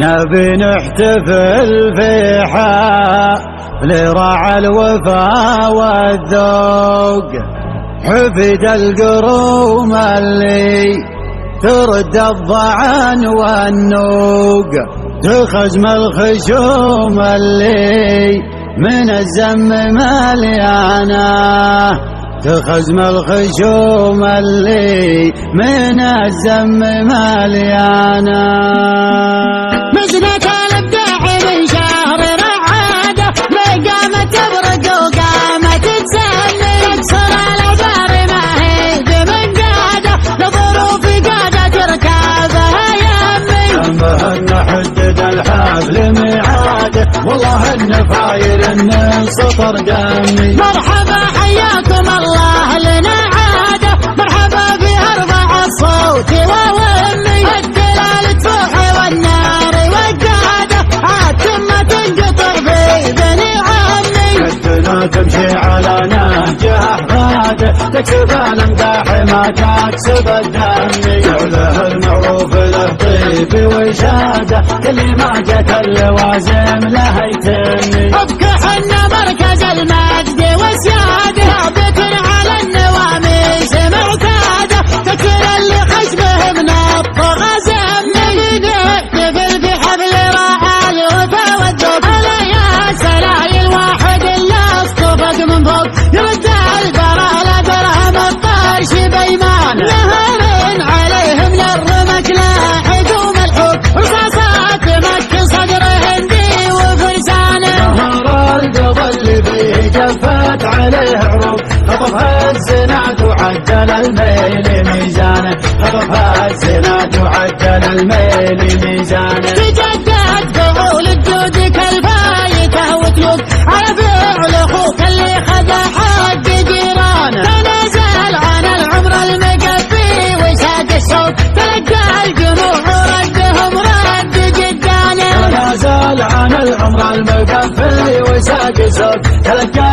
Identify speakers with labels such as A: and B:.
A: نبي نحتفل في حفل راعى الوفا والذوق، حفد القروم اللي ترد الضعن والنوق، تخزم الخشوم اللي من الزم مليانه، تخزم الخشوم اللي من الزم مليانه.
B: مزنة الابداع من شهر رعاده، قامت تبرق وقامت تسمي، تكسر الاوتار ما هي بمن قاده، لظروف قاده تركابها يمي.
A: ذنبه ان حدد الحفل ميعاده، والله ان فاير ان سطر دمي.
B: مرحبا حياكم الله لنا عاده، مرحبا بأربع الصوت وومي، الدلال تفوح والنار وقاده، عاد ثم تنقطع في بني عمي.
A: حدنا تمشي على نهجه احفاده، تكسب الامداح ما تكسب الدمي. قوله المعروف له طيب وشاده، كل ما جت اللوازم له يتمي.
B: ابكحنا مركز المجد وسياده، ثابت على النواميس معتاده، تكل اللي خشبه من الطغى زمي. نحتفل بحفل راعى الوفا والذوق، هلا يا سلايل واحد اللي اصطفق من فوق، يرد البرا لا درهم الطرش بيمان، نهر عليهم للرمك لاحق وملحوق، رصاصات مكة صدر هندي وفرسانه.
A: نهر القضى اللي فيه جفت عليه عروق، خطفها الزناد وعدل الميل ميزانه، خطفها الزناد وعدل الميل ميزانه.
B: تجدد فعول الجود كالفايته وتلوك على فعل اخوك اللي خذ حق جيرانه، تنازل عن العمر المقفي وساق الصوت، تلقى الجموع وردهم رد جدانه.
A: تنازل عن العمر المقفي وساق الصوت، تلقى